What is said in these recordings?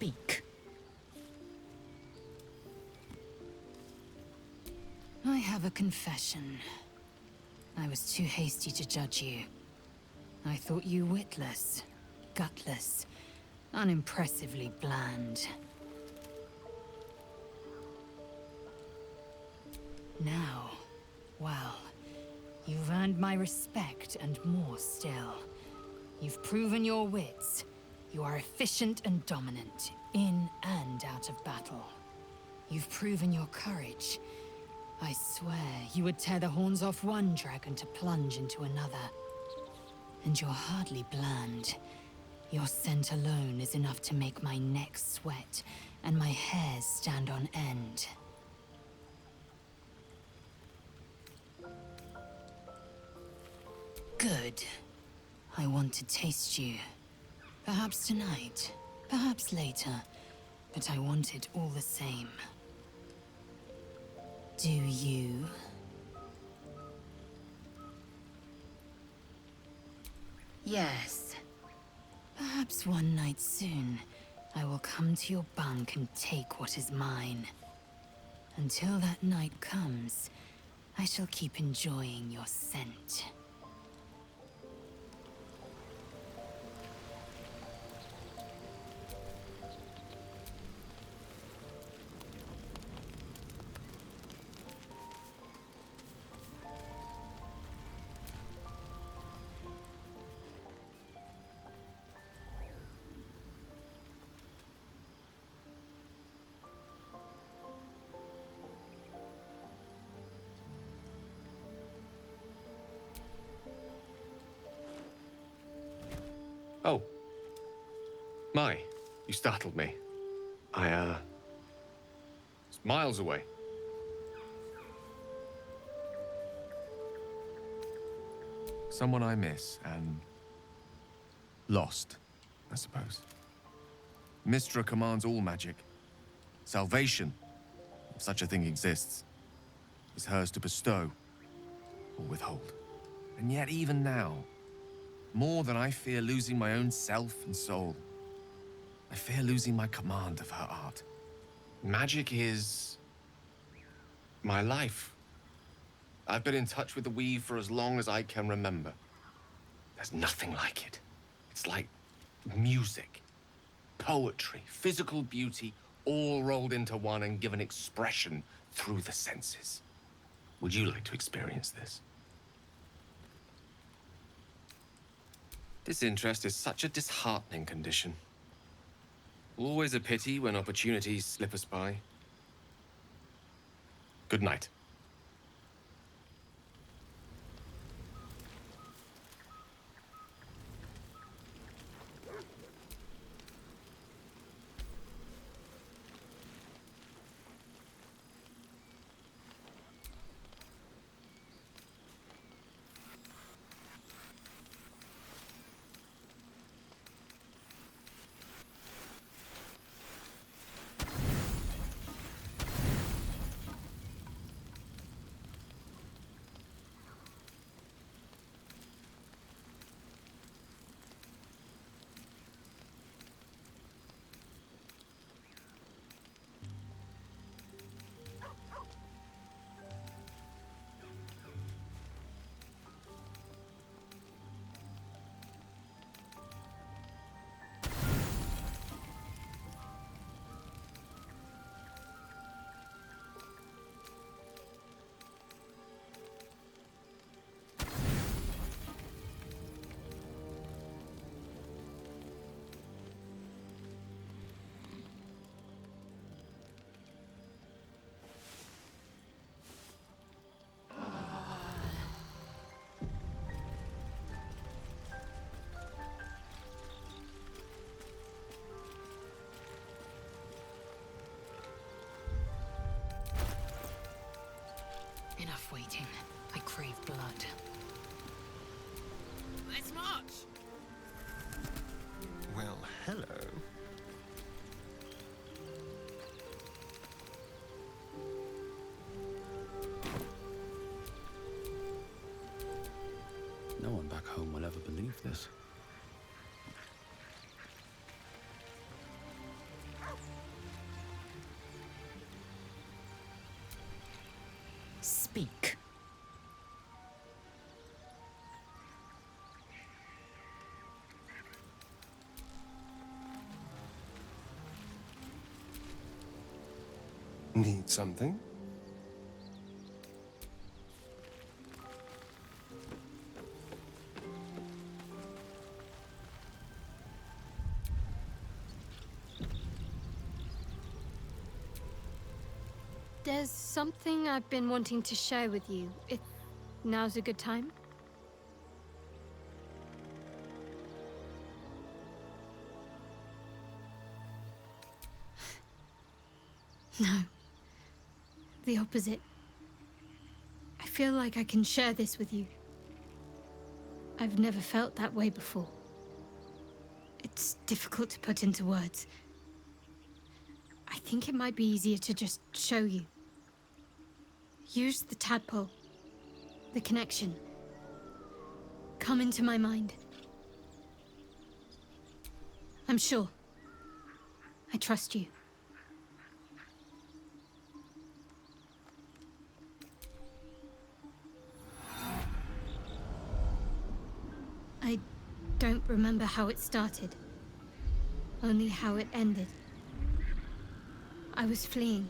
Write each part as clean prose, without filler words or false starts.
speak. I have a confession. I was too hasty to judge you. I thought you witless, gutless, unimpressively bland. Now, well, you've earned my respect and more still. You've proven your wits. You are efficient and dominant, in and out of battle. You've proven your courage. I swear you would tear the horns off one dragon to plunge into another. And you're hardly bland. Your scent alone is enough to make my neck sweat and my hairs stand on end. Good. I want to taste you. Perhaps tonight, perhaps later, but I want it all the same. Do you? Yes. Perhaps one night soon, I will come to your bunk and take what is mine. Until that night comes, I shall keep enjoying your scent. Oh. My, you startled me. Was miles away. Someone I miss and lost, I suppose. Mystra commands all magic. Salvation, if such a thing exists, is hers to bestow or withhold. And yet even now, more than I fear losing my own self and soul, I fear losing my command of her art. Magic is my life. I've been in touch with the weave for as long as I can remember. There's nothing like it. It's like music, poetry, physical beauty, all rolled into one and given expression through the senses. Would you like to experience this? Disinterest is such a disheartening condition. Always a pity when opportunities slip us by. Good night. Enough waiting. I crave blood. Let's march! Well, hello. No one back home will ever believe this. Need something? There's something I've been wanting to share with you, if now's a good time. No. The opposite. I feel like I can share this with you. I've never felt that way before. It's difficult to put into words. I think it might be easier to just show you. Use the tadpole. The connection. Come into my mind. I'm sure. I trust you. I don't remember how it started. Only how it ended. I was fleeing.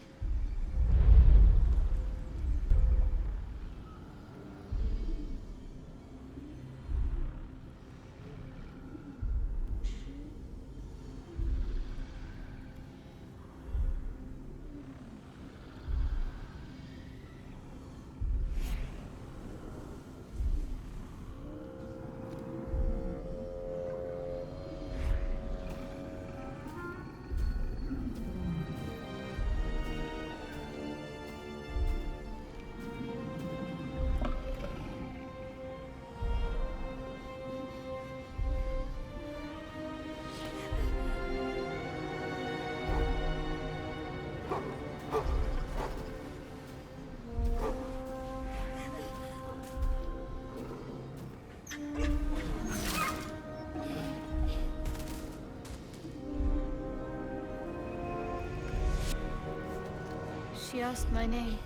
She asked my name.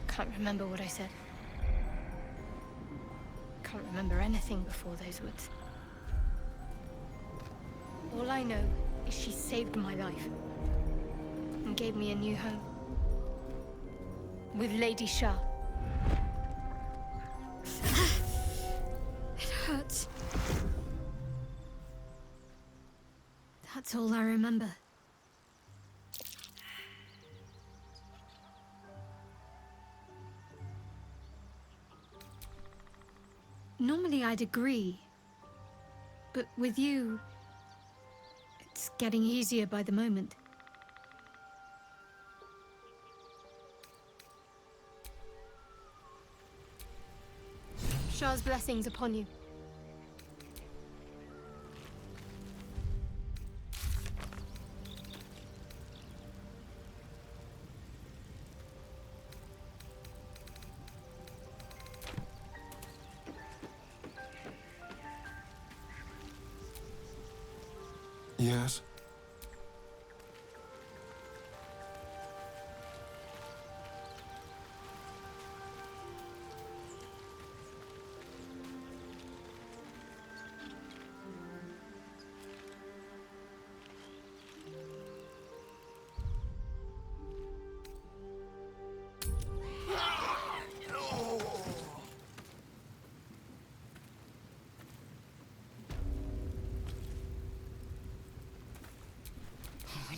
Can't remember what I said. Can't remember anything before those words. All I know is she saved my life and gave me a new home. With Lady Shah. It hurts. That's all I remember. Normally I'd agree, but with you, it's getting easier by the moment. Shah's blessings upon you. Yes?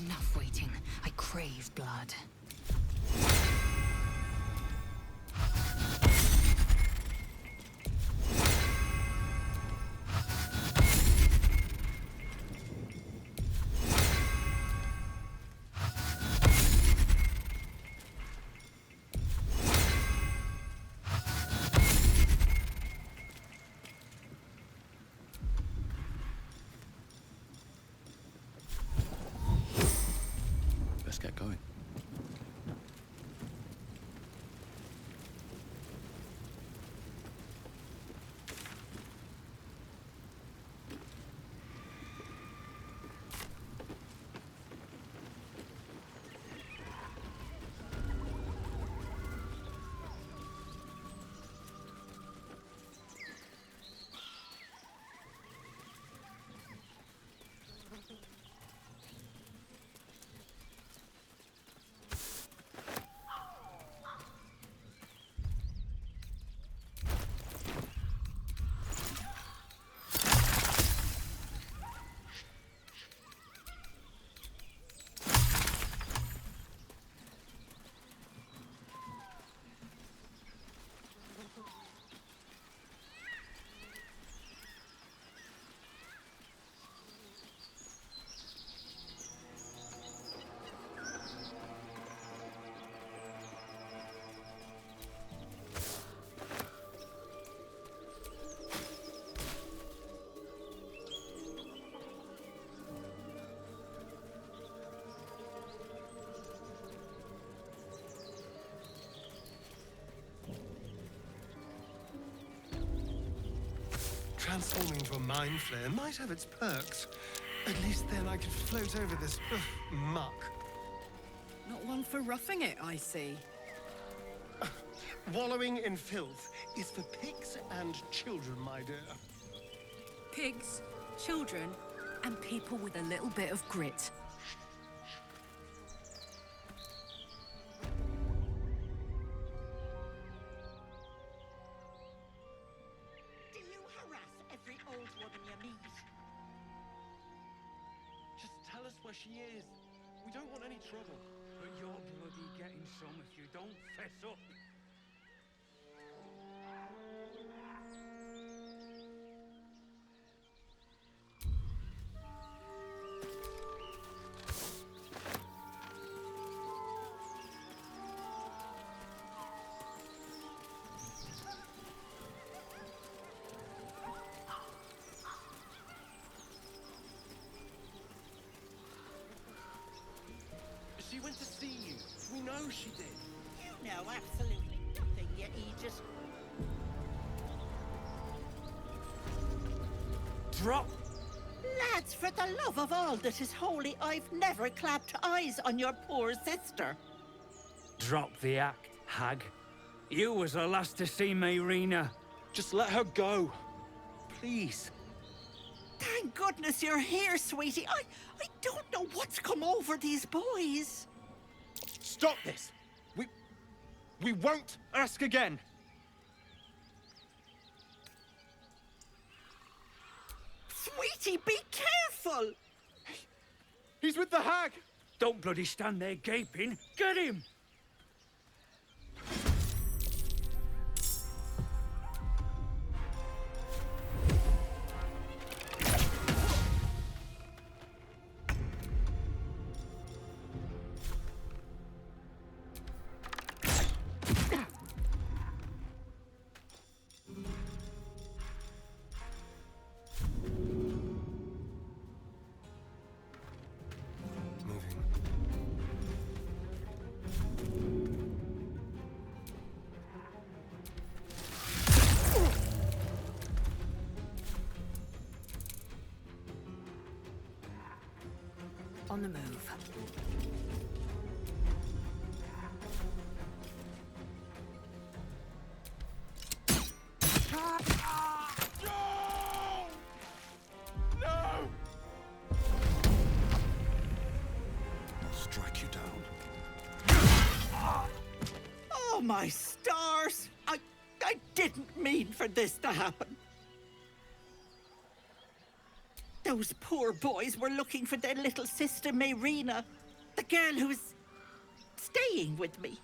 Enough waiting. I crave blood. Let's get going. Transforming into a mind flayer might have its perks. At least then I could float over this muck. Not one for roughing it, I see. Wallowing in filth is for pigs and children, my dear. Pigs, children, and people with a little bit of grit. Do you harass every old woman you meet? Just tell us where she is. We don't want any trouble. But you're bloody getting some if you don't fess up. She went to see you. We know she did. You know absolutely nothing, you Aegis. Drop! Lads, for the love of all that is holy, I've never clapped eyes on your poor sister. Drop the act, hag. You was the last to see Mayrina. Just let her go. Please. Thank goodness you're here, sweetie. I don't know what's come over these boys. Stop this! We won't ask again! Sweetie, be careful! He's with the hag! Don't bloody stand there gaping. Get him! Moving. On the move. I'll strike you down. Oh, my stars! I didn't mean for this to happen. Those poor boys were looking for their little sister, Mayrina, the girl who was staying with me.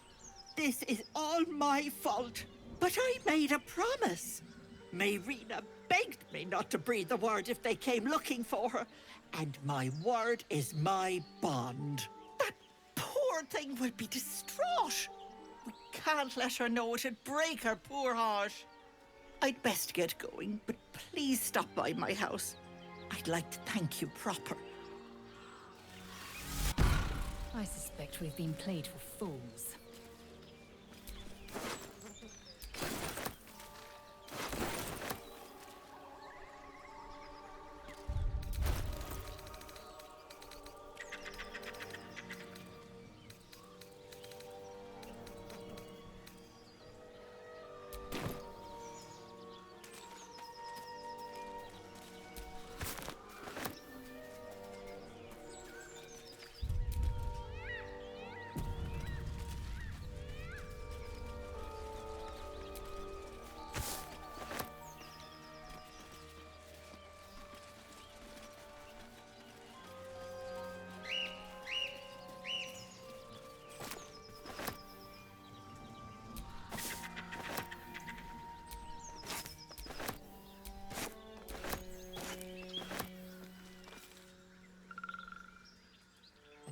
This is all my fault, but I made a promise. Mayrina begged me not to breathe a word if they came looking for her, and my word is my bond. That poor thing will be distraught. We can't let her know. It'd break her poor heart. I'd best get going, but please stop by my house. I'd like to thank you proper. I suspect we've been played for fools.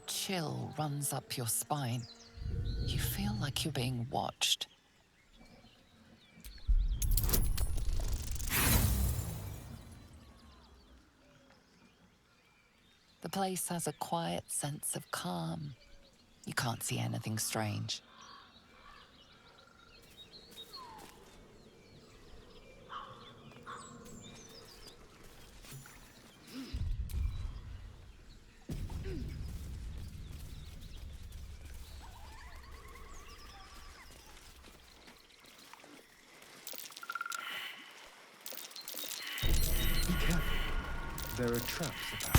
Chill runs up your spine. You feel like you're being watched. The place has a quiet sense of calm. You can't see anything strange. there are traps about.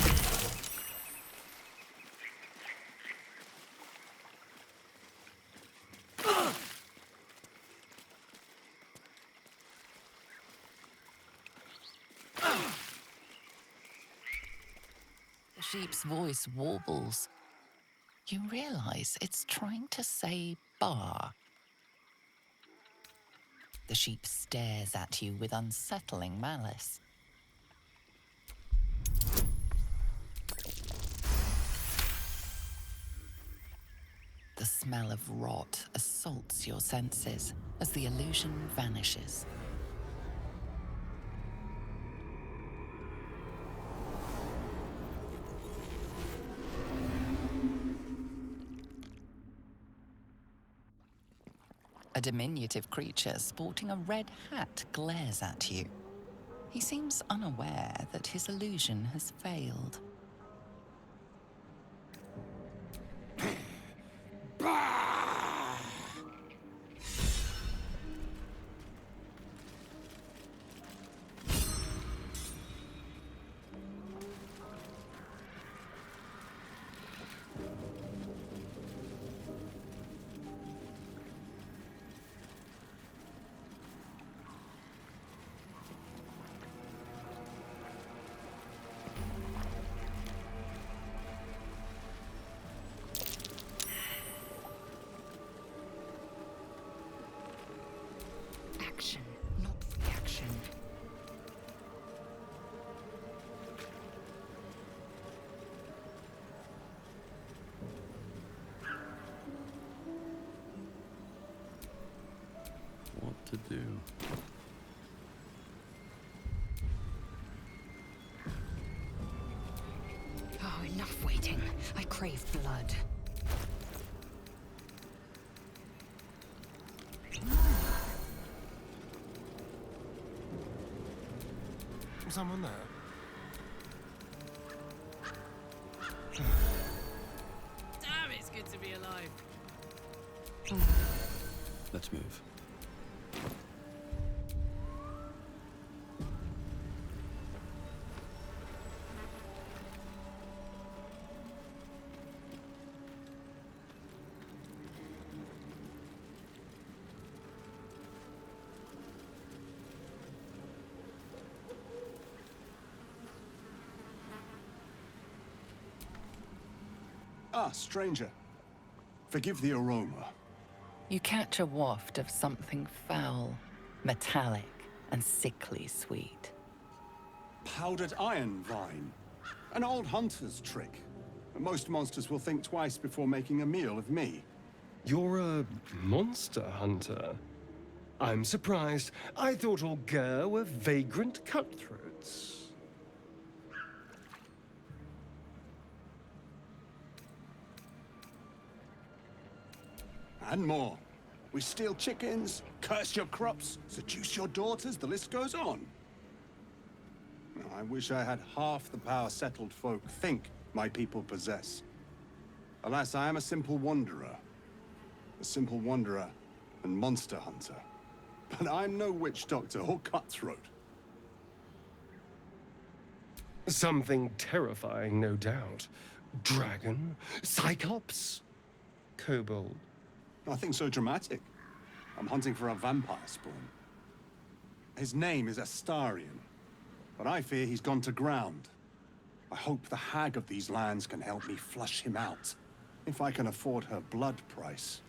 The sheep's voice warbles. You realize it's trying to say bar. The sheep stares at you with unsettling malice. The smell of rot assaults your senses as the illusion vanishes. A diminutive creature sporting a red hat glares at you. He seems unaware that his illusion has failed. Action, not reaction. What to do? Oh, enough waiting. I crave blood. Someone there? Damn, it's good to be alive. Let's move. Ah, stranger. Forgive the aroma. You catch a waft of something foul, metallic, and sickly sweet. Powdered iron vine. An old hunter's trick. Most monsters will think twice before making a meal of me. You're a monster hunter. I'm surprised. I thought all Ger were vagrant cutthroats. And more. We steal chickens, curse your crops, seduce your daughters, the list goes on. I wish I had half the power settled folk think my people possess. Alas, I am a simple wanderer. A simple wanderer and monster hunter. But I'm no witch doctor or cutthroat. Something terrifying, no doubt. Dragon? Cyclops? Kobold? Nothing so dramatic. I'm hunting for a vampire spawn. His name is Astarion, but I fear he's gone to ground. I hope the hag of these lands can help me flush him out, if I can afford her blood price.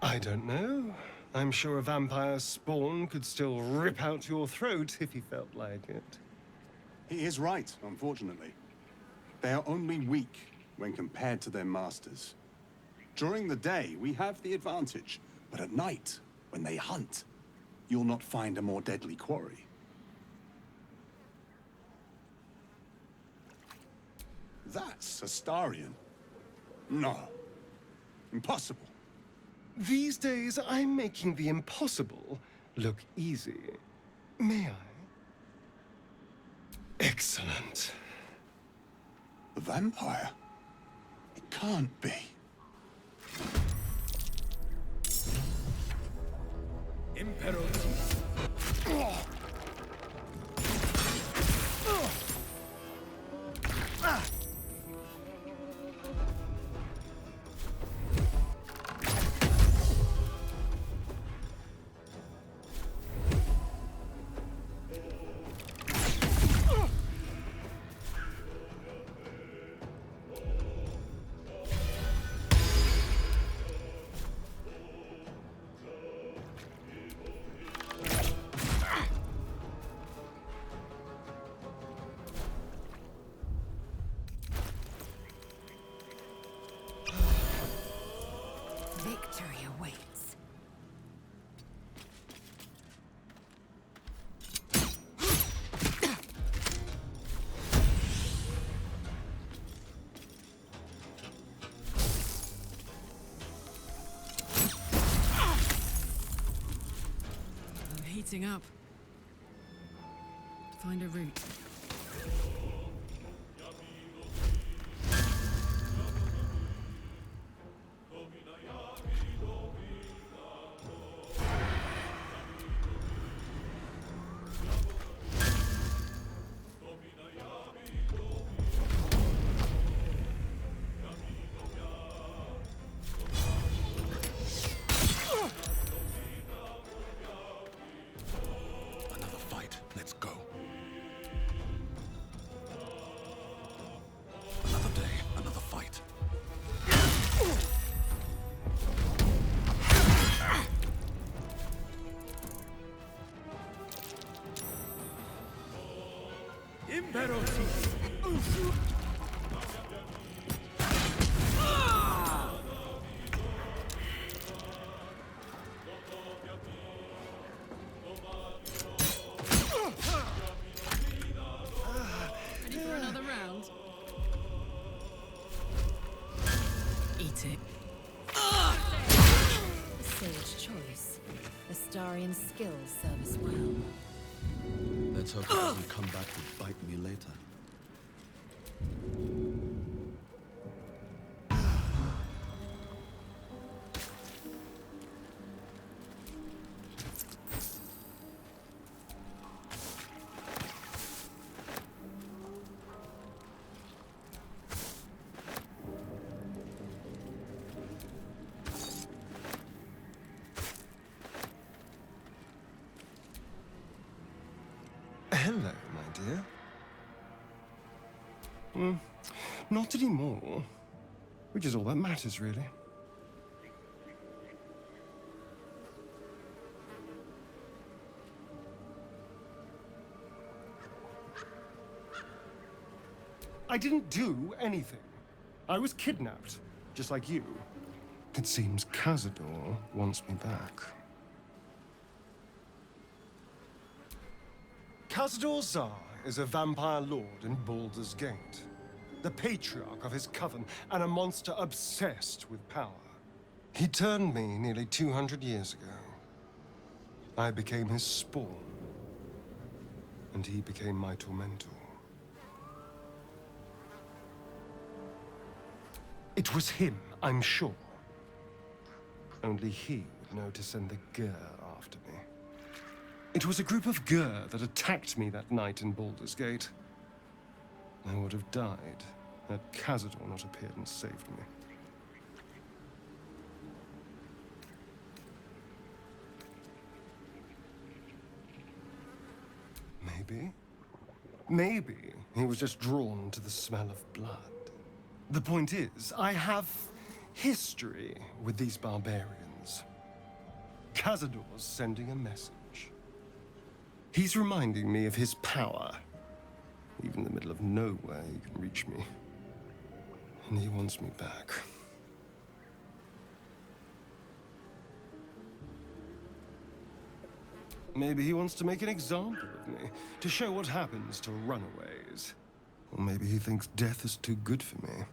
I don't know. I'm sure a vampire spawn could still rip out your throat if he felt like it. He is right, unfortunately. They are only weak when compared to their masters. During the day, we have the advantage, but at night, when they hunt, you'll not find a more deadly quarry. That's Astarion. No. Impossible. These days, I'm making the impossible look easy. May I? Excellent. The vampire? It can't be. Victory awaits. I'm heating up. Find a route. Another fight. Let's go. Another day, another fight. Ready for another round? Eat it. Sage choice. Astarian skills serve us well. Let's hope it doesn't come back to bite me later. Hello, my dear. Not anymore. Which is all that matters, really. I didn't do anything. I was kidnapped, just like you. It seems Cazador wants me back. Cazador Zar is a vampire lord in Baldur's Gate, the patriarch of his coven and a monster obsessed with power. He turned me nearly 200 years ago. I became his spawn, and he became my tormentor. It was him, I'm sure. Only he would know to send the Gur after me. It was a group of Gur that attacked me that night in Baldur's Gate. I would have died had Cazador not appeared and saved me. Maybe he was just drawn to the smell of blood. The point is, I have history with these barbarians. Cazador's sending a message. He's reminding me of his power. Even in the middle of nowhere, he can reach me. And he wants me back. Maybe he wants to make an example of me, to show what happens to runaways. Or maybe he thinks death is too good for me.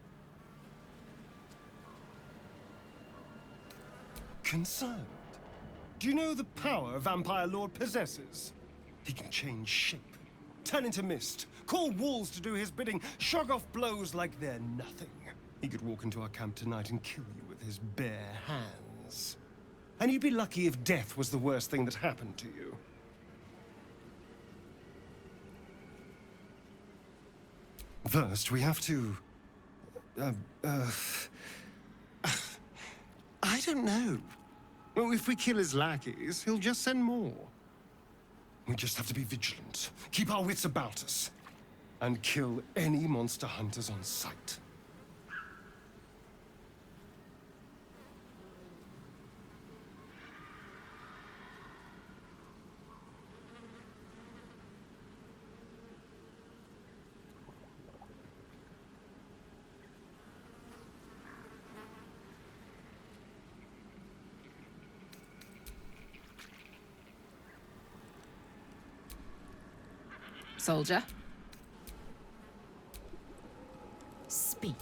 Concerned? Do you know the power Vampire Lord possesses? He can change shape, turn into mist, call walls to do his bidding, shrug off blows like they're nothing. He could walk into our camp tonight and kill you with his bare hands. And you'd be lucky if death was the worst thing that happened to you. First, we have to... I don't know. Well, if we kill his lackeys, he'll just send more. We just have to be vigilant, keep our wits about us, and kill any monster hunters on sight. Soldier. Speak.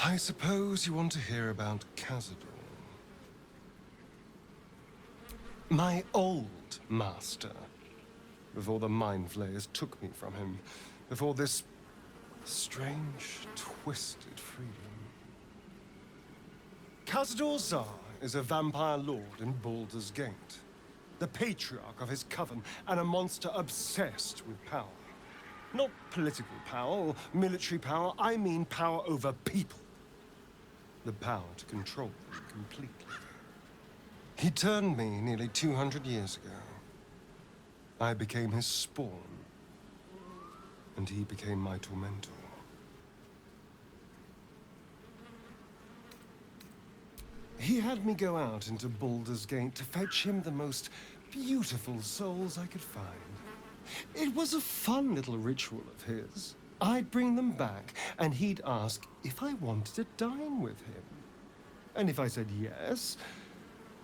I suppose you want to hear about Cazador. My old master. Before the Mind Flayers took me from him. Before this strange, twisted freedom. Cazador Zar is a vampire lord in Baldur's Gate. The patriarch of his coven, and a monster obsessed with power. Not political power or military power, I mean power over people. The power to control them completely. He turned me nearly 200 years ago. I became his spawn, and he became my tormentor. He had me go out into Baldur's Gate to fetch him the most beautiful souls I could find. It was a fun little ritual of his. I'd bring them back, and he'd ask if I wanted to dine with him. And if I said yes,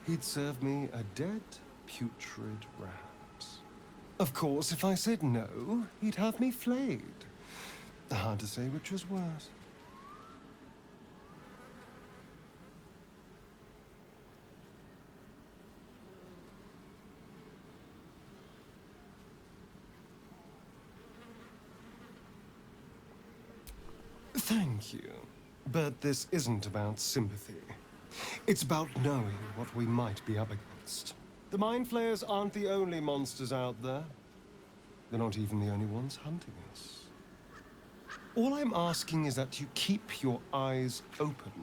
he'd serve me a dead, putrid rat. Of course, if I said no, he'd have me flayed. Hard to say which was worse. Thank you. But this isn't about sympathy. It's about knowing what we might be up against. The Mind Flayers aren't the only monsters out there. They're not even the only ones hunting us. All I'm asking is that you keep your eyes open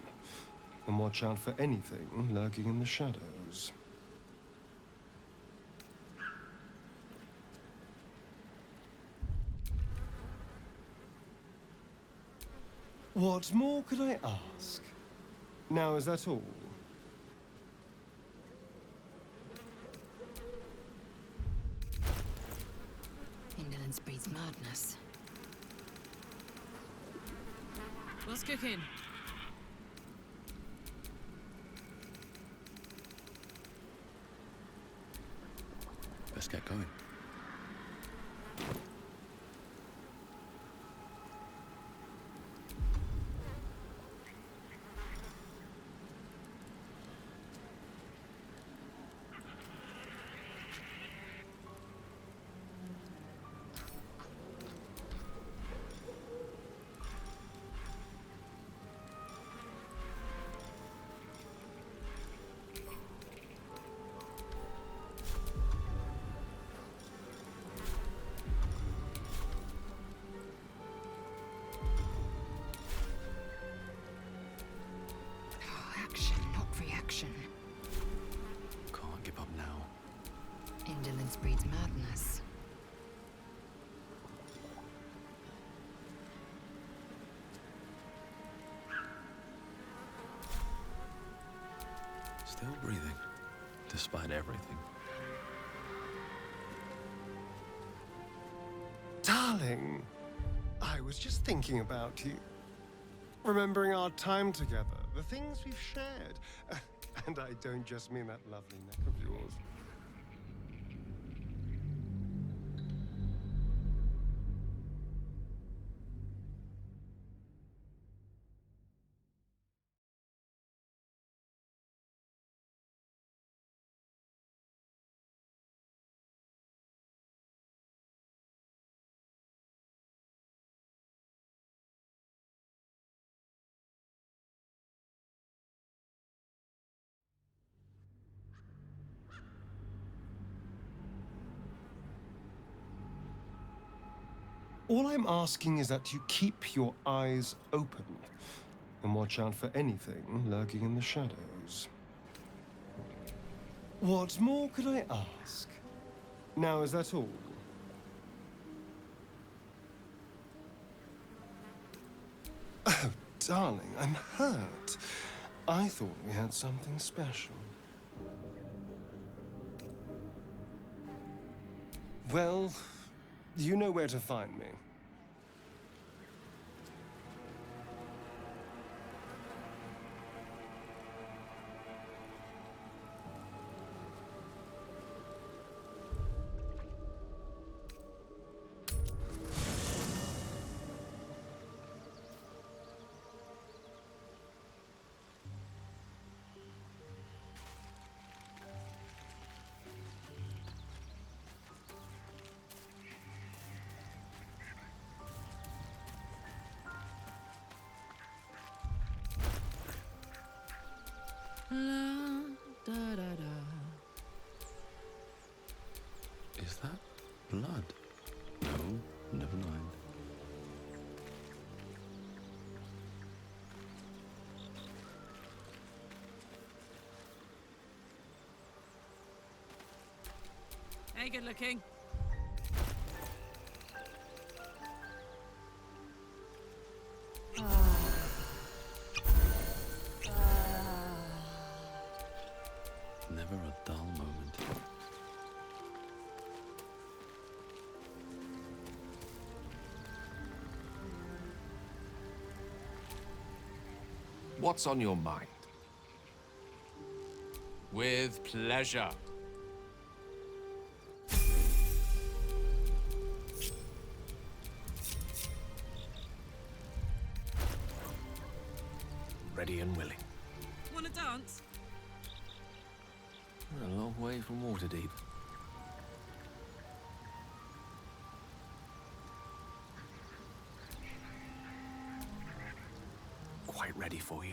and watch out for anything lurking in the shadows. What more could I ask? Now, is that all? Indolence breeds madness. What's cooking? Let's get going. Ignorance breeds madness. Still breathing, despite everything. Darling, I was just thinking about you. Remembering our time together, the things we've shared. And I don't just mean that lovely neck of yours. All I'm asking is that you keep your eyes open and watch out for anything lurking in the shadows. What more could I ask? Now, is that all? Oh, darling, I'm hurt. I thought we had something special. Well, you know where to find me. Is that blood? No, never mind. Hey, good looking. Never a dull moment. What's on your mind? With pleasure. Ready and willing. Want to dance? We're a long way from Waterdeep. Quite ready for you.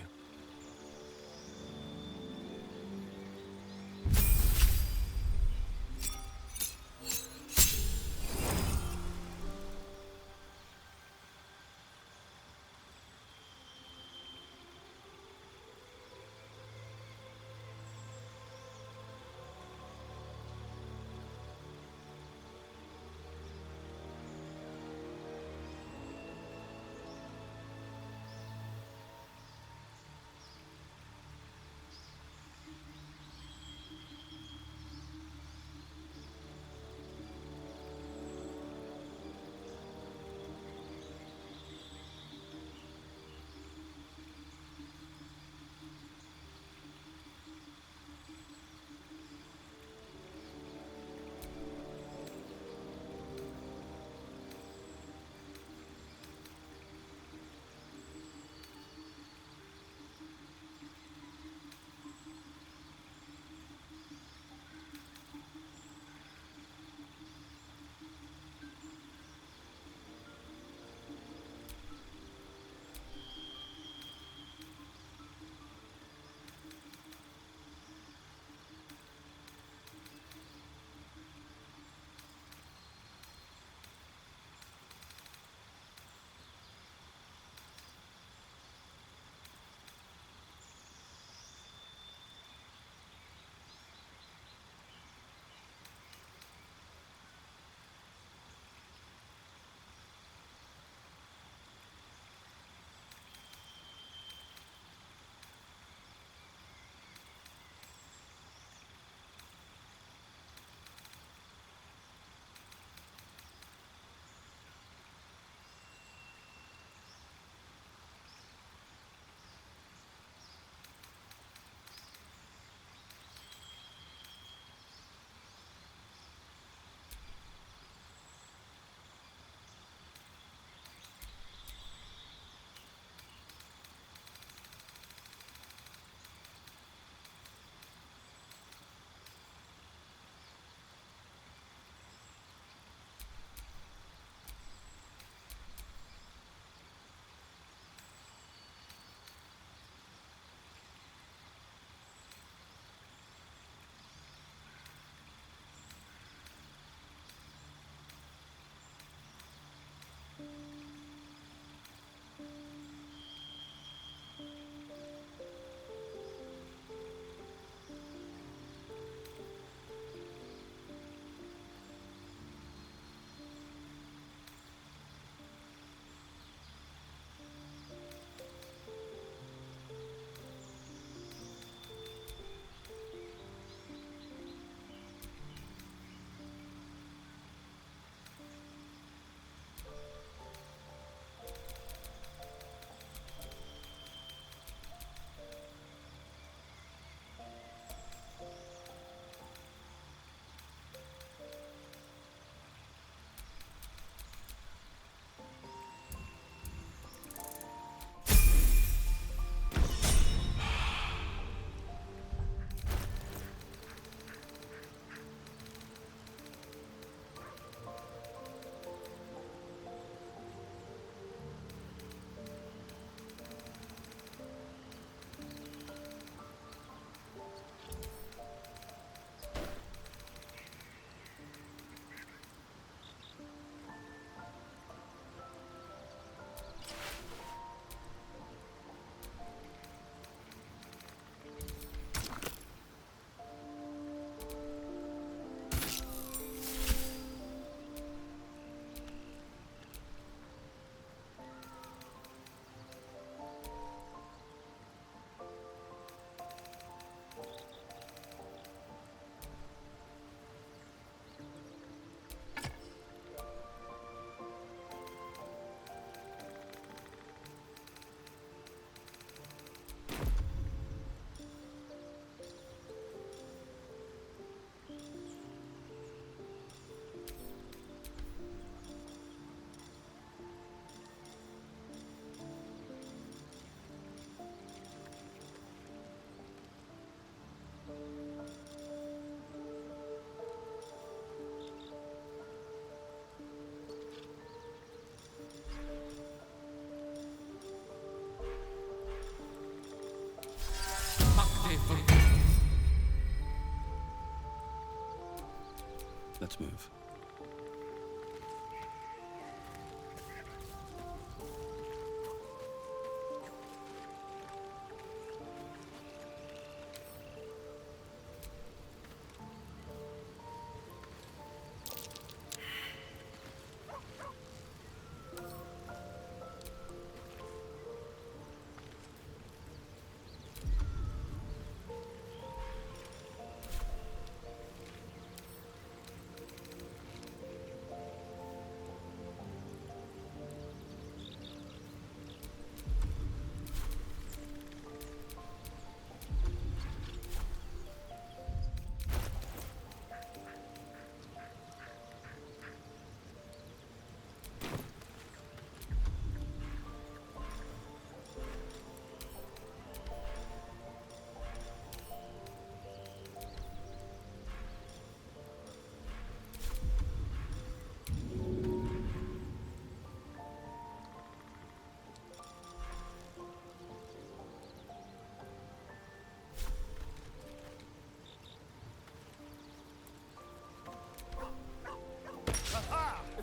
Let's move.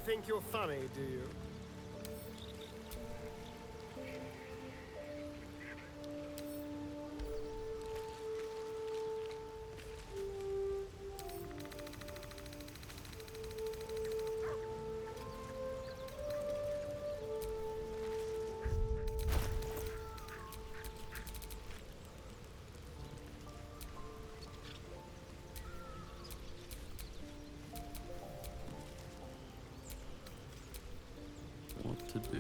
Think you're funny, do you? What to do?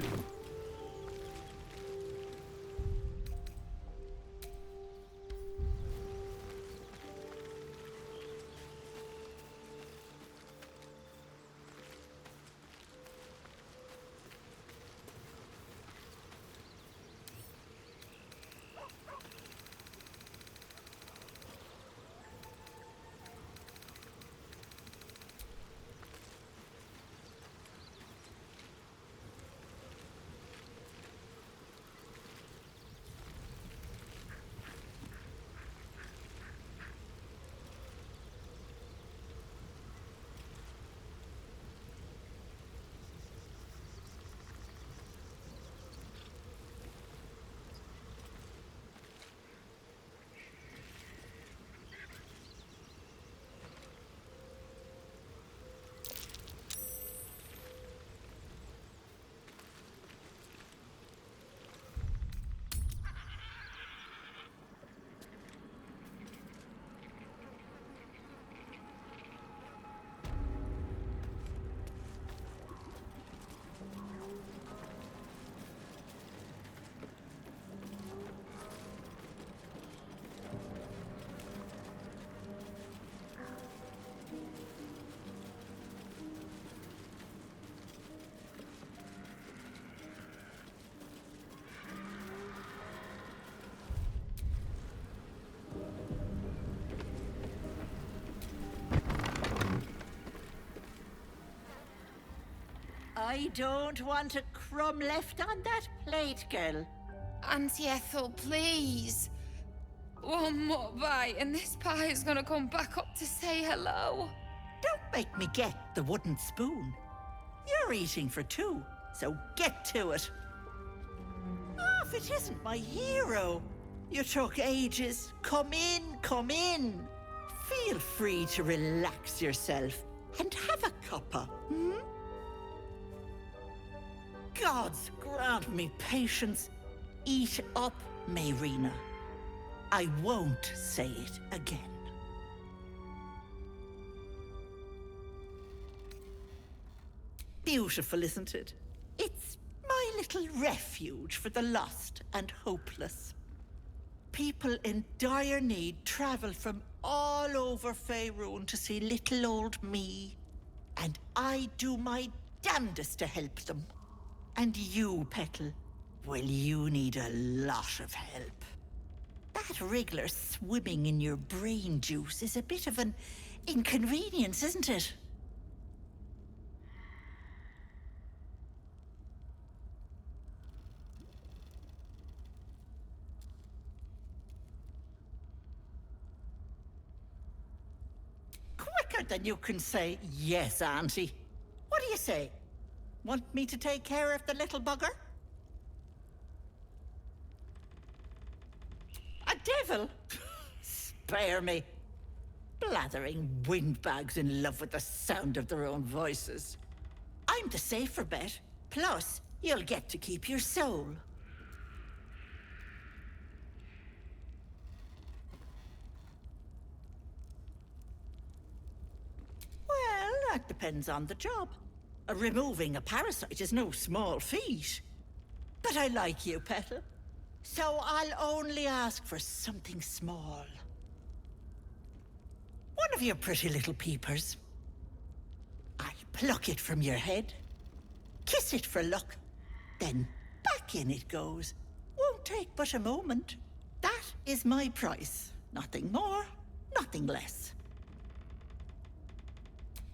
I don't want a crumb left on that plate, girl. Auntie Ethel, please. One more bite and this pie is gonna come back up to say hello. Don't make me get the wooden spoon. You're eating for two, so get to it. Oh, if it isn't my hero. You took ages. Come in, come in. Feel free to relax yourself and have a cuppa, hmm? Gods grant me patience. Eat up, Mayrina. I won't say it again. Beautiful, isn't it? It's my little refuge for the lost and hopeless. People in dire need travel from all over Faerun to see little old me. And I do my damnedest to help them. And you, Petal, well, you need a lot of help. That wriggler swimming in your brain juice is a bit of an inconvenience, isn't it? Quicker than you can say, yes, Auntie. What do you say? Want me to take care of the little bugger? A devil? Spare me. Blathering windbags in love with the sound of their own voices. I'm the safer bet. Plus, you'll get to keep your soul. Well, that depends on the job. Removing a parasite is no small feat. But I like you, Petal. So I'll only ask for something small. One of your pretty little peepers. I'll pluck it from your head, kiss it for luck, then back in it goes. Won't take but a moment. That is my price. Nothing more, nothing less.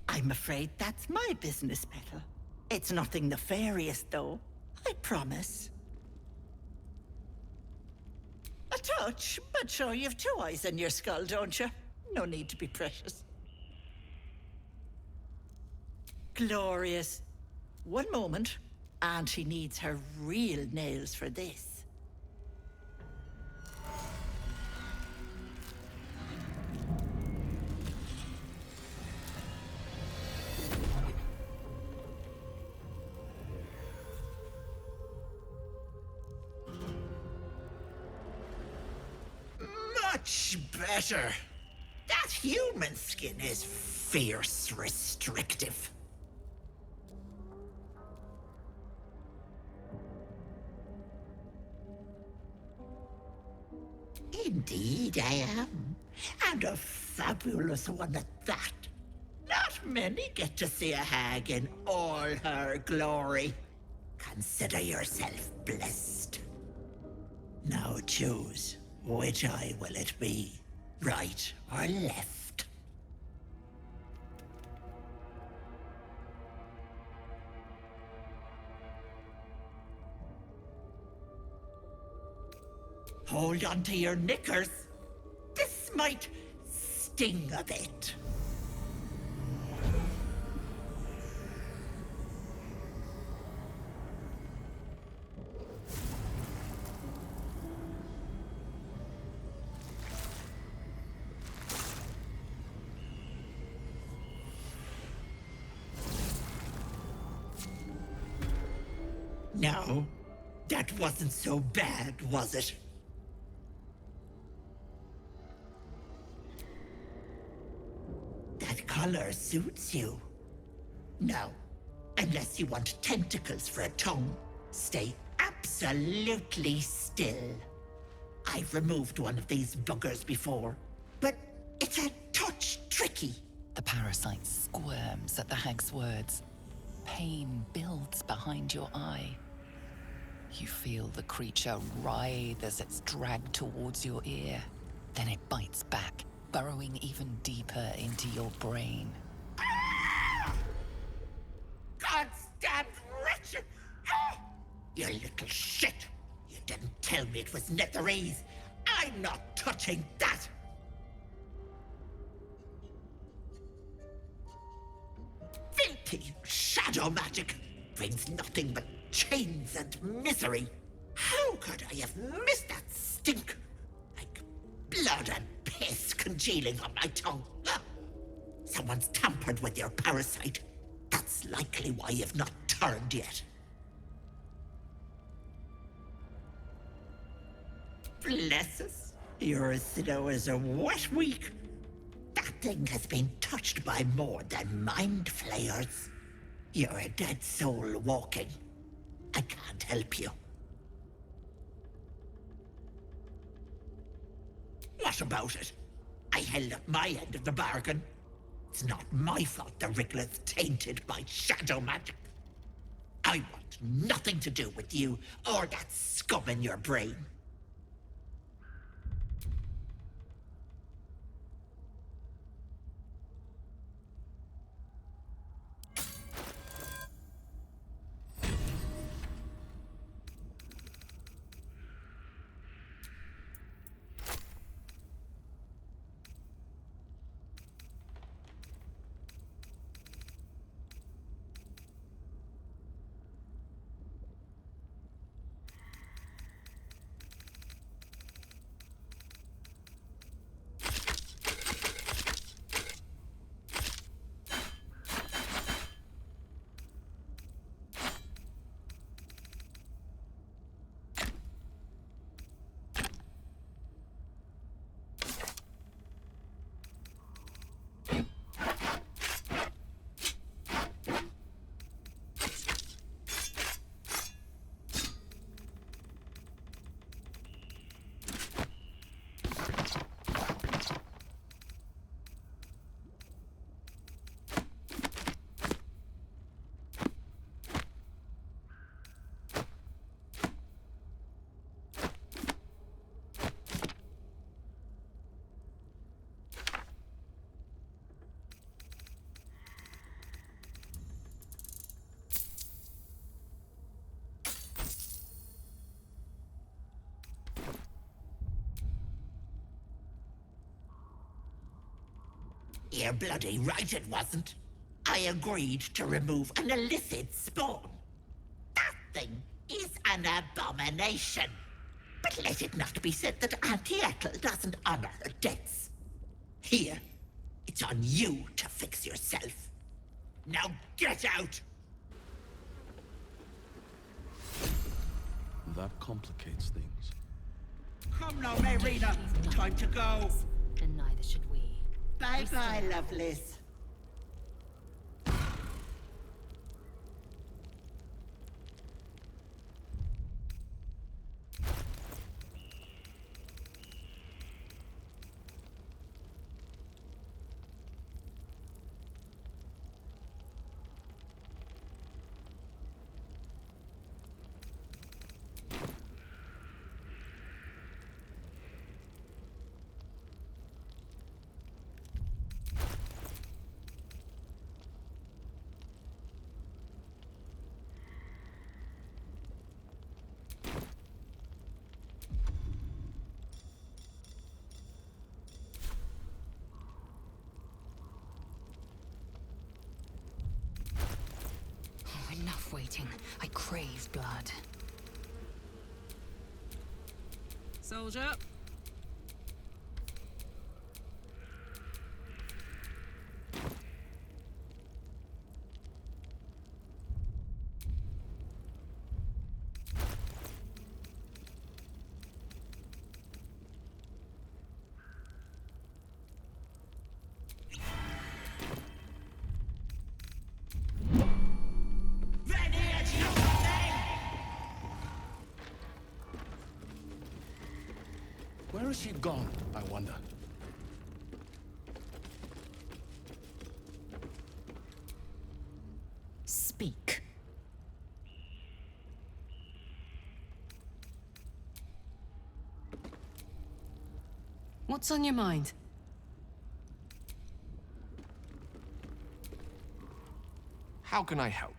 I'm afraid that's my business, Petal. It's nothing nefarious, though. I promise. A touch, but sure you've two eyes in your skull, don't you? No need to be precious. Glorious. One moment, and she needs her real nails for this. Much better. That human skin is fierce restrictive. Indeed I am. And a fabulous one at that. Not many get to see a hag in all her glory. Consider yourself blessed. Now choose. Which eye will it be? Right or left? Hold on to your knickers. This might sting a bit. No, that wasn't so bad, was it? That color suits you. No, unless you want tentacles for a tongue, stay absolutely still. I've removed one of these buggers before, but it's a touch tricky. The parasite squirms at the hag's words. Pain builds behind your eye. You feel the creature writhe as it's dragged towards your ear. Then it bites back, burrowing even deeper into your brain. Goddamn wretched! You little shit! You didn't tell me it was Netherese. I'm not touching that! Filthy shadow magic brings nothing but chains and misery. How could I have missed that stink? Like blood and piss congealing on my tongue. Someone's tampered with your parasite. That's likely why you've not turned yet. Bless us. You're as slow as a wet week. That thing has been touched by more than mind flayers. You're a dead soul walking. I can't help you. What about it? I held up my end of the bargain. It's not my fault the Wriggler's tainted by shadow magic. I want nothing to do with you or that scum in your brain. You're bloody right it wasn't. I agreed to remove an illicit spawn. That thing is an abomination. But let it not be said that Auntie Ethel doesn't honor her debts. Here, it's on you to fix yourself. Now get out! That complicates things. Come now, Marina. Time to go. And neither should we. Bye-bye, Lovelace. Enough waiting. I crave blood. Soldier. Where has she gone, I wonder? Speak. What's on your mind? How can I help?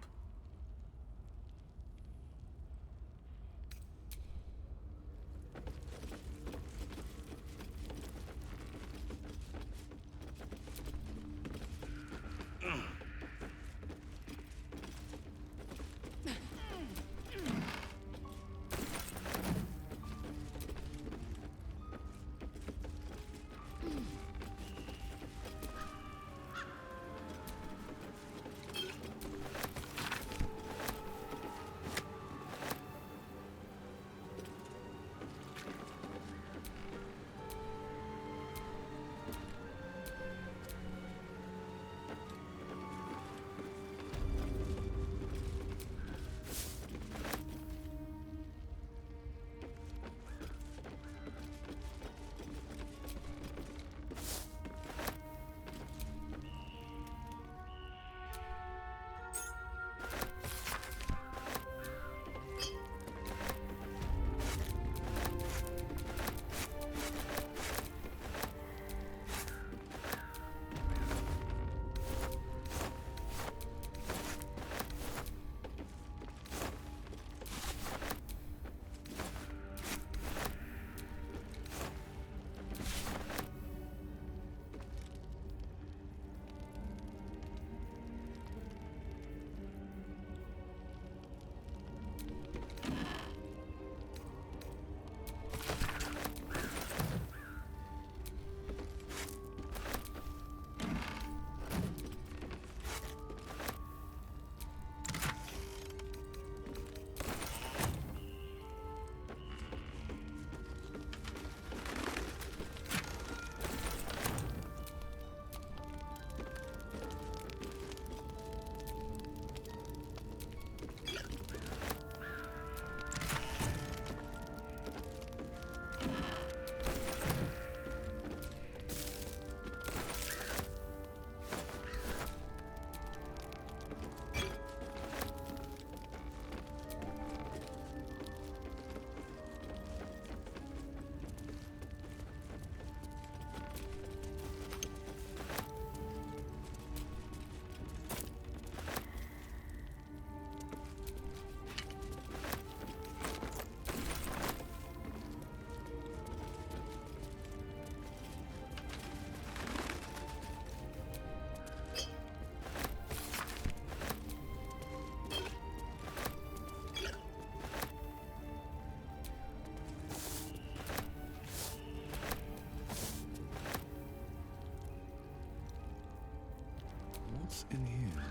What's in here?